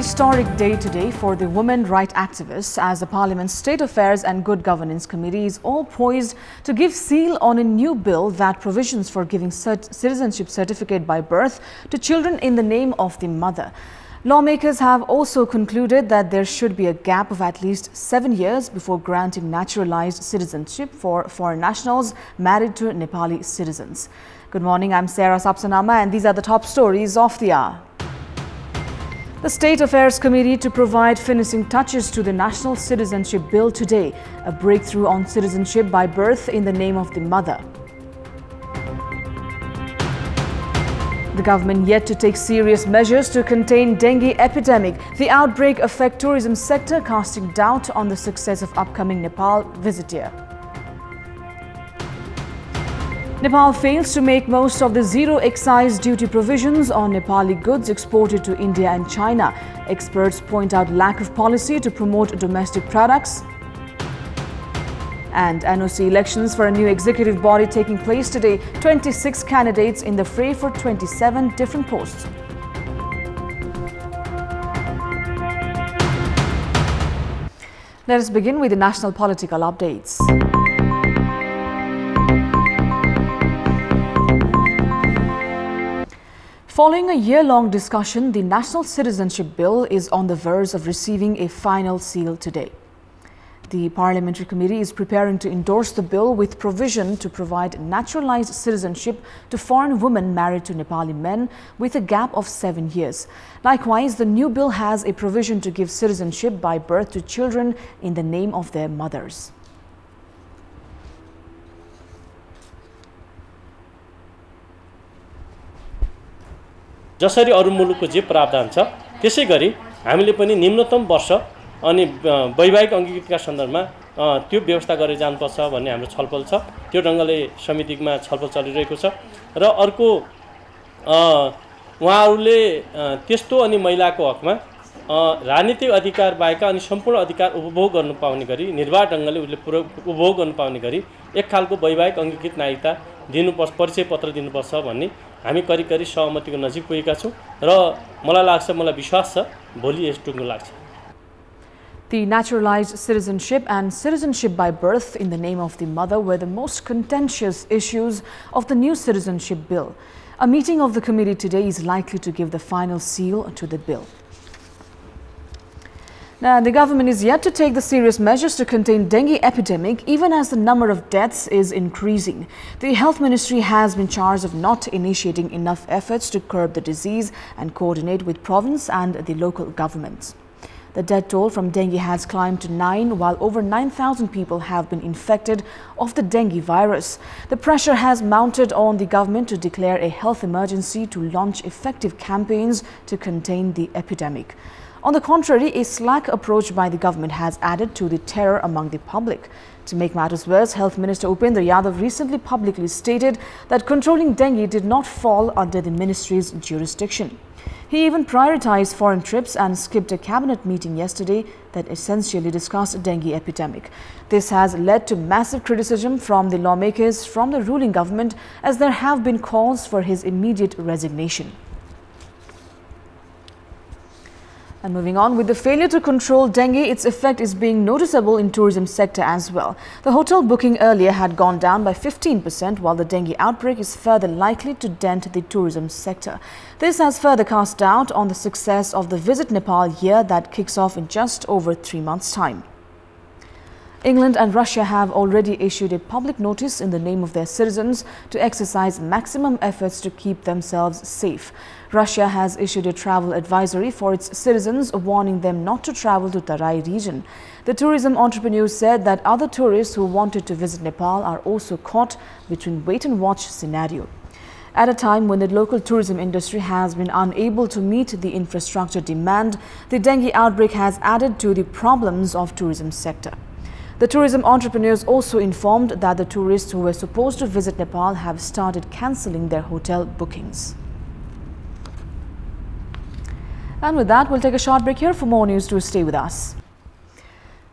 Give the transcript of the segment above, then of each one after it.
historic day today for the women rights activists as the Parliament's State Affairs and Good Governance Committee is all poised to give seal on a new bill that provisions for giving citizenship certificate by birth to children in the name of the mother. Lawmakers have also concluded that there should be a gap of at least 7 years before granting naturalized citizenship for foreign nationals married to Nepali citizens. Good morning, I'm Sarah Sapsanama and these are the top stories of the hour. The State Affairs Committee to provide finishing touches to the National Citizenship Bill today, a breakthrough on citizenship by birth in the name of the mother. The government yet to take serious measures to contain dengue epidemic. The outbreak affect tourism sector, casting doubt on the success of upcoming Nepal visit here. Nepal fails to make most of the zero excise duty provisions on Nepali goods exported to India and China. Experts point out lack of policy to promote domestic products. And NOC elections for a new executive body taking place today. 26 candidates in the fray for 27 different posts. Let us begin with the national political updates. Following a year-long discussion, the National Citizenship Bill is on the verge of receiving a final seal today. The Parliamentary Committee is preparing to endorse the bill with provision to provide naturalized citizenship to foreign women married to Nepali men with a gap of 7 years. Likewise, the new bill has a provision to give citizenship by birth to children in the name of their mothers. जसरी अरु मुलुकको जे प्रावधान छ त्यसैगरी हामीले पनि निम्नतम वर्ष अनि वैवाहिक अंगीकृतका सन्दर्भमा त्यो व्यवस्था गरे जानुपर्छ भन्ने हाम्रो छलफल छ। त्यो ढंगले समितिमा छलफल चलिरहेको छ र अर्को उहाँहरूले त्यस्तो अनि महिलाको हकमा राजनीतिक अधिकार बाहेक अनि सम्पूर्ण अधिकार उपभोग गर्न पाउने गरी निर्वाह ढंगले उले उपभोग गर्न पाउने गरी एक खालको वैवाहिक अंगीकृत नागरिकता दिनुपर्छ, परिचय पत्र दिनुपर्छ भन्ने हामी करिब सहमतिको नजिक पुगेका छौं र मलाई विश्वास छ भोलि यस टुङ्गो लाग्छ। The naturalized citizenship and citizenship by birth in the name of the mother were the most contentious issues of the new citizenship bill. A meeting of the committee today is likely to give the final seal to the bill. Now, the government is yet to take the serious measures to contain dengue epidemic, even as the number of deaths is increasing. The Health Ministry has been charged of not initiating enough efforts to curb the disease and coordinate with province and the local governments. The death toll from dengue has climbed to 9, while over 9,000 people have been infected of the dengue virus. The pressure has mounted on the government to declare a health emergency to launch effective campaigns to contain the epidemic. On the contrary, a slack approach by the government has added to the terror among the public. To make matters worse, Health Minister Upendra Yadav recently publicly stated that controlling dengue did not fall under the ministry's jurisdiction. He even prioritized foreign trips and skipped a cabinet meeting yesterday that essentially discussed dengue epidemic. This has led to massive criticism from the lawmakers from the ruling government, as there have been calls for his immediate resignation. And moving on, with the failure to control dengue, its effect is being noticeable in tourism sector as well. The hotel booking earlier had gone down by 15%, while the dengue outbreak is further likely to dent the tourism sector. This has further cast doubt on the success of the Visit Nepal year that kicks off in just over 3 months' time. England and Russia have already issued a public notice in the name of their citizens to exercise maximum efforts to keep themselves safe. Russia has issued a travel advisory for its citizens, warning them not to travel to Tarai region. The tourism entrepreneurs said that other tourists who wanted to visit Nepal are also caught between wait-and-watch scenario. At a time when the local tourism industry has been unable to meet the infrastructure demand, the dengue outbreak has added to the problems of tourism sector. The tourism entrepreneurs also informed that the tourists who were supposed to visit Nepal have started cancelling their hotel bookings. And with that, we'll take a short break here. For more news, do stay with us.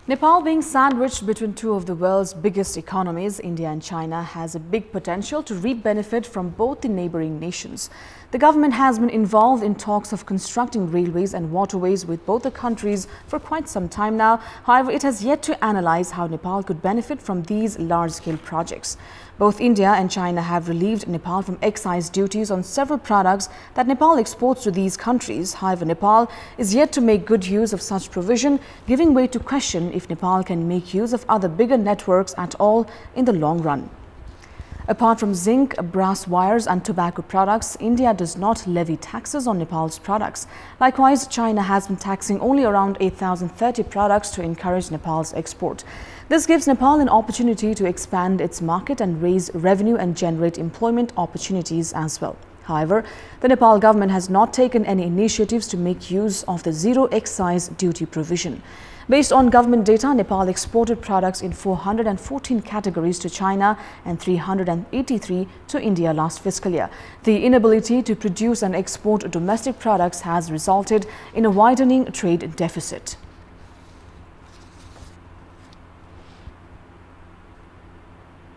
Nepal, being sandwiched between two of the world's biggest economies, India and China, has a big potential to reap benefit from both the neighboring nations. The government has been involved in talks of constructing railways and waterways with both the countries for quite some time now. However, it has yet to analyze how Nepal could benefit from these large-scale projects. Both India and China have relieved Nepal from excise duties on several products that Nepal exports to these countries. However, Nepal is yet to make good use of such provision, giving way to question if Nepal can make use of other bigger networks at all in the long run. Apart from zinc, brass wires and tobacco products, India does not levy taxes on Nepal's products. Likewise, China has been taxing only around 8,030 products to encourage Nepal's export. This gives Nepal an opportunity to expand its market and raise revenue and generate employment opportunities as well. However, the Nepal government has not taken any initiatives to make use of the zero excise duty provision. Based on government data, Nepal exported products in 414 categories to China and 383 to India last fiscal year. The inability to produce and export domestic products has resulted in a widening trade deficit.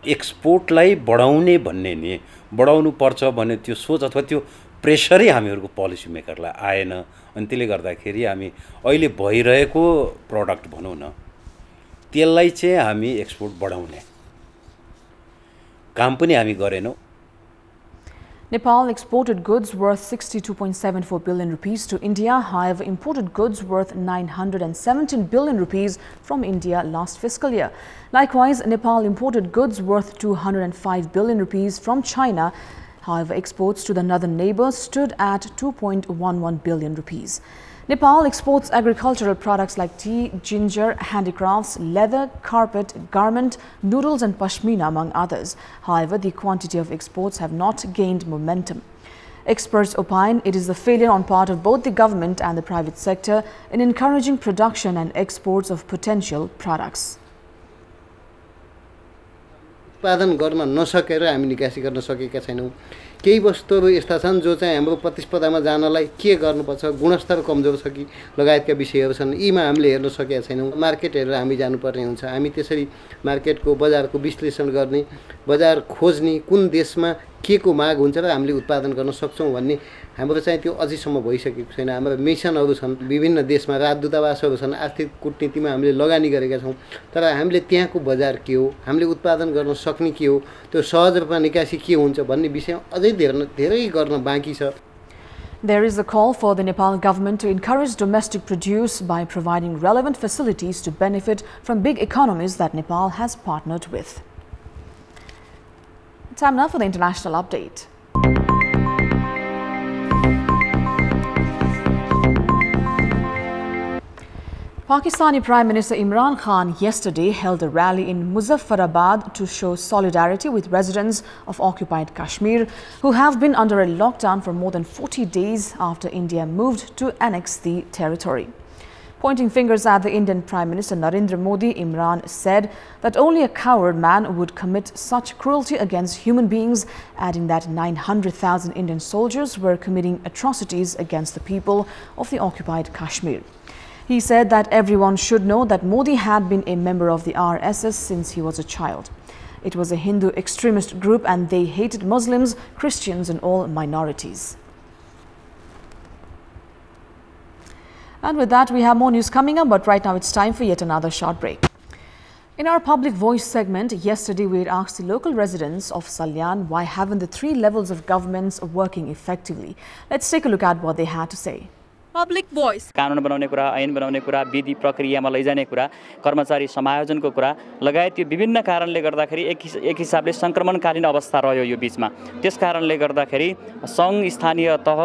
एक्सपोर्टलाई बढाउने भन्ने नि बढाउनु पर्छ भन्ने त्यो सोच अथवा त्यो प्रेसरै हामीहरूको पोलिसी मेकरलाई आएन अनि त्यसले गर्दाखेरि हामी अहिले भइरहेको प्रोडक्ट भनौं न त्यसलाई चाहिँ हामी एक्सपोर्ट बढाउने काम पनि हामी गरेनौं. Nepal exported goods worth 62.74 billion rupees to India. However, imported goods worth 917 billion rupees from India last fiscal year. Likewise, Nepal imported goods worth 205 billion rupees from China. However, exports to the northern neighbors stood at 2.11 billion rupees. Nepal exports agricultural products like tea, ginger, handicrafts, leather, carpet, garment, noodles and pashmina among others. However, the quantity of exports have not gained momentum. Experts opine it is the failure on part of both the government and the private sector in encouraging production and exports of potential products. उत्पादन गर्न नसकेर हामी निकासी गर्न सकेका छैनौं. केही वस्तुहरू यस्ता छन् जो चाहिँ हाम्रो प्रतिस्पर्धामा जानलाई के गर्नुपर्छ, गुणस्तर कमजोर छ कि लगायतका विषयहरू छन्. यीमा हामीले हेर्न सकेका छैनौं. मार्केट हेरेर हामी जानुपर्ने हुन्छ. हामी त्यसरी मार्केटको बजारको विश्लेषण गर्ने, बजार खोज्ने, कुन देशमा के को माग हुन्छ र हामीले उत्पादन गर्न सक्छौं भन्ने हाम्रो चाहिँ त्यो अझैसम्म भइसकेको छैन. हाम्रो मिसनहरू छन्, विभिन्न देशमा राजदूतावासहरू छन्, आर्थिक कूटनीतिमा हामीले लगानी गरेका छौं. तर हामीले त्यहाँको बजार के हो, हामीले उत्पादन गर्न सक्ने के हो, त्यो सहज रूपमा निकासी के हुन्छ भन्ने विषय अझै धेरै गर्न बाँकी छ. There is a call for the Nepal government to encourage domestic produce by providing relevant facilities to benefit from big economies that Nepal has partnered with. Time now for the international update. Pakistani Prime Minister Imran Khan yesterday held a rally in Muzaffarabad to show solidarity with residents of occupied Kashmir who have been under a lockdown for more than 40 days after India moved to annex the territory. Pointing fingers at the Indian Prime Minister Narendra Modi, Imran said that only a coward man would commit such cruelty against human beings, adding that 900,000 Indian soldiers were committing atrocities against the people of the occupied Kashmir. He said that everyone should know that Modi had been a member of the RSS since he was a child. It was a Hindu extremist group and they hated Muslims, Christians and all minorities. And with that, we have more news coming up, but right now it's time for yet another short break. In our Public Voice segment, yesterday we had asked the local residents of Salyan why haven't the three levels of governments working effectively. Let's take a look at what they had to say. Public Voice. कानुन बनाउने कुरा, ऐन बनाउने कुरा, विधि प्रक्रियामा लैजाने कुरा, कर्मचारी समायोजनको कुरा लगायत यो विभिन्न कारणले गर्दाखेरि एक हिसाबले संक्रमणकालीन अवस्था रह्यो यो बीचमा. त्यसकारणले गर्दाखेरि संघ स्थानीय तह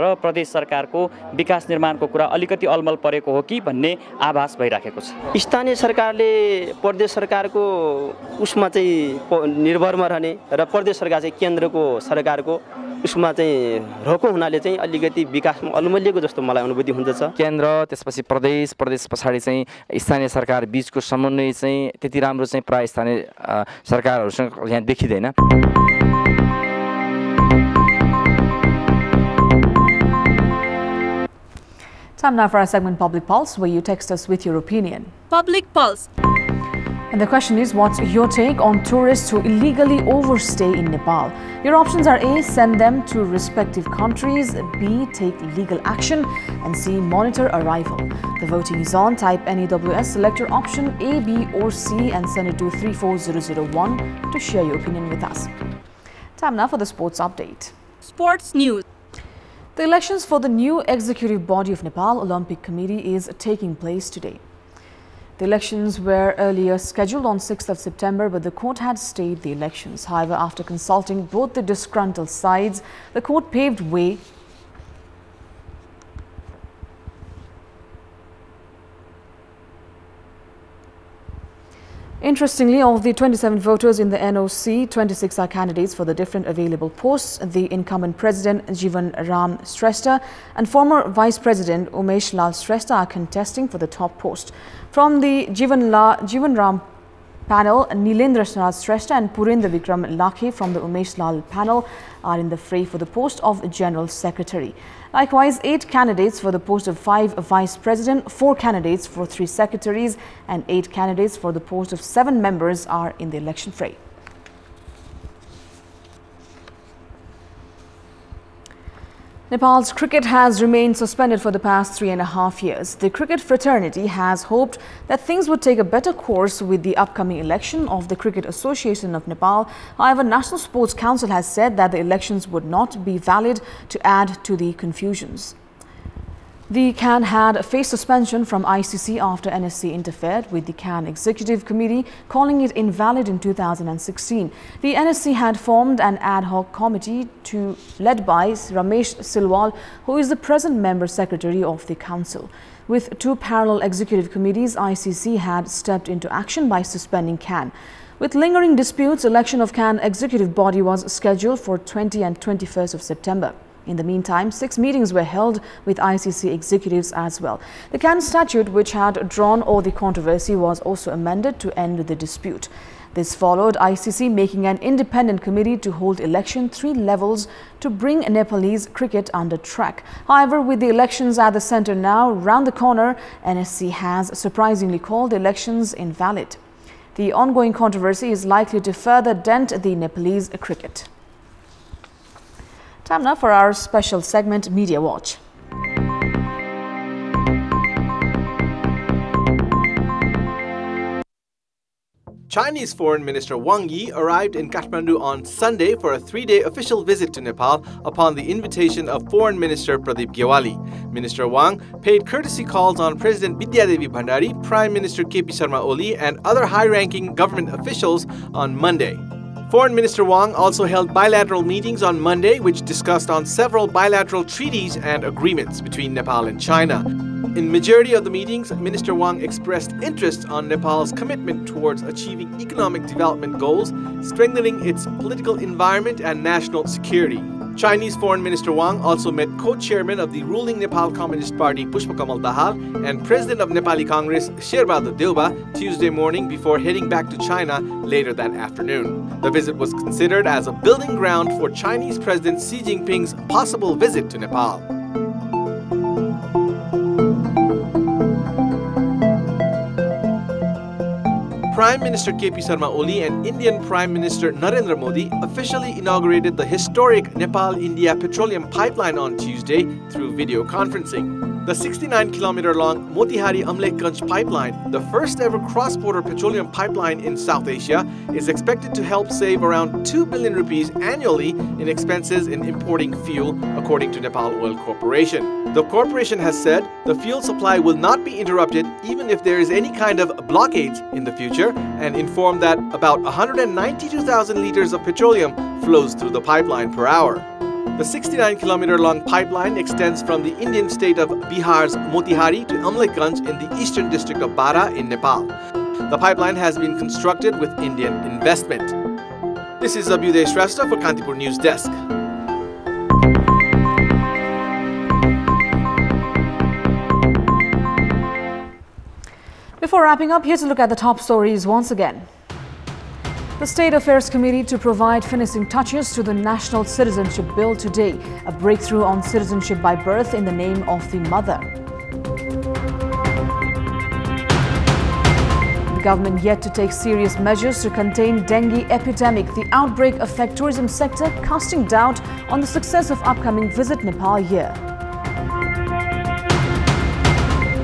र प्रदेश सरकारको विकास निर्माणको कुरा अलिकति अलमल परेको हो कि भन्ने आभास भइराखेको छ. स्थानीय सरकारले प्रदेश सरकारको उसमा चाहिँ निर्भरमा रहने र प्रदेश सरकार चाहिँ केन्द्रको सरकारको उसमा चाहिँ रोको हुनाले चाहिँ अलिकति विकासमा अलमलिएको जस्तो मलाई अनुभूति हुन्छ. केन्द्र त्यसपछि प्रदेश पछाडी चाहिँ स्थानीय सरकार बीचको समन्वय चाहिँ त्यति राम्रो चाहिँ प्राय स्थानीय सरकारहरुसँग यहाँ देखिदैन. Time now for our segment Public Pulse, where you text us with your opinion. Public Pulse. And the question is, what's your take on tourists who illegally overstay in Nepal? Your options are A, send them to respective countries, B, take legal action, and C, monitor arrival. The voting is on. Type NEWS, select your option A, B or C and send it to 34001 to share your opinion with us. Time now for the sports update. Sports news. The elections for the new executive body of Nepal Olympic Committee is taking place today. The elections were earlier scheduled on 6th of September, but the court had stayed the elections. However, after consulting both the disgruntled sides, the court paved way Interestingly, of the 27 voters in the NOC, 26 are candidates for the different available posts. The incumbent president, Jivan Ram Shrestha, and former vice president, Umesh Lal Shrestha, are contesting for the top post. From the Jivan Ram panel, Nilendra Shrestha and Purendra Vikram Lakhe from the Umesh Lal panel are in the fray for the post of General Secretary. Likewise, 8 candidates for the post of 5 vice president, 4 candidates for 3 secretaries, and 8 candidates for the post of 7 members are in the election fray. Nepal's cricket has remained suspended for the past 3.5 years. The cricket fraternity has hoped that things would take a better course with the upcoming election of the Cricket Association of Nepal. However, National Sports Council has said that the elections would not be valid to add to the confusions. The CAN had faced suspension from ICC after NSC interfered with the CAN Executive Committee, calling it invalid in 2016. The NSC had formed an ad hoc committee led by Ramesh Silwal, who is the present member secretary of the council. With 2 parallel executive committees, ICC had stepped into action by suspending CAN. With lingering disputes, election of CAN executive body was scheduled for 20 and 21st of September. In the meantime, 6 meetings were held with ICC executives as well. The CAN statute, which had drawn all the controversy, was also amended to end the dispute. This followed ICC making an independent committee to hold election 3 levels to bring Nepalese cricket under track. However, with the elections at the centre now round the corner, NSC has surprisingly called the elections invalid. The ongoing controversy is likely to further dent the Nepalese cricket. Time now for our special segment, Media Watch. Chinese Foreign Minister Wang Yi arrived in Kathmandu on Sunday for a 3-day official visit to Nepal upon the invitation of Foreign Minister Pradeep Gewali. Minister Wang paid courtesy calls on President Vidyadevi Bhandari, Prime Minister KP Sharma Oli, and other high-ranking government officials on Monday. Foreign Minister Wang also held bilateral meetings on Monday, which discussed on several bilateral treaties and agreements between Nepal and China. In majority of the meetings, Minister Wang expressed interest on Nepal's commitment towards achieving economic development goals, strengthening its political environment and national security. Chinese Foreign Minister Wang also met co-chairman of the ruling Nepal Communist Party Pushpakamal Dahal and President of Nepali Congress Sherbahadur Deuba Tuesday morning before heading back to China later that afternoon. The visit was considered as a building ground for Chinese President Xi Jinping's possible visit to Nepal. Prime Minister KP Sharma Oli and Indian Prime Minister Narendra Modi officially inaugurated the historic Nepal-India Petroleum pipeline on Tuesday through video conferencing. The 69-kilometer-long Motihari-Amlekganj pipeline, the first ever cross-border petroleum pipeline in South Asia, is expected to help save around 2 billion rupees annually in expenses in importing fuel, according to Nepal Oil Corporation. The corporation has said the fuel supply will not be interrupted even if there is any kind of blockades in the future, and informed that about 192,000 liters of petroleum flows through the pipeline per hour. The 69-kilometer-long pipeline extends from the Indian state of Bihar's Motihari to Amlekganj in the eastern district of Bara in Nepal. The pipeline has been constructed with Indian investment. This is Abhyuday Shrestha for Kantipur News Desk. Before wrapping up, here's a look at the top stories once again. The State Affairs Committee to provide finishing touches to the National Citizenship Bill today, a breakthrough on citizenship by birth in the name of the mother. The government yet to take serious measures to contain dengue epidemic. The outbreak affect tourism sector, casting doubt on the success of upcoming Visit Nepal year.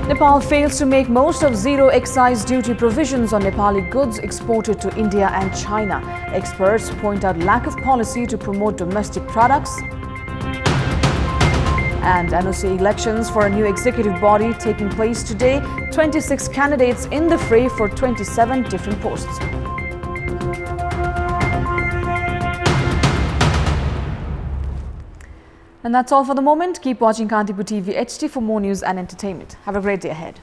Nepal fails to make most of zero excise duty provisions on Nepali goods exported to India and China. Experts point out lack of policy to promote domestic products. And NOC elections for a new executive body taking place today. 26 candidates in the fray for 27 different posts. And that's all for the moment. Keep watching Kantipur TV HD for more news and entertainment. Have a great day ahead.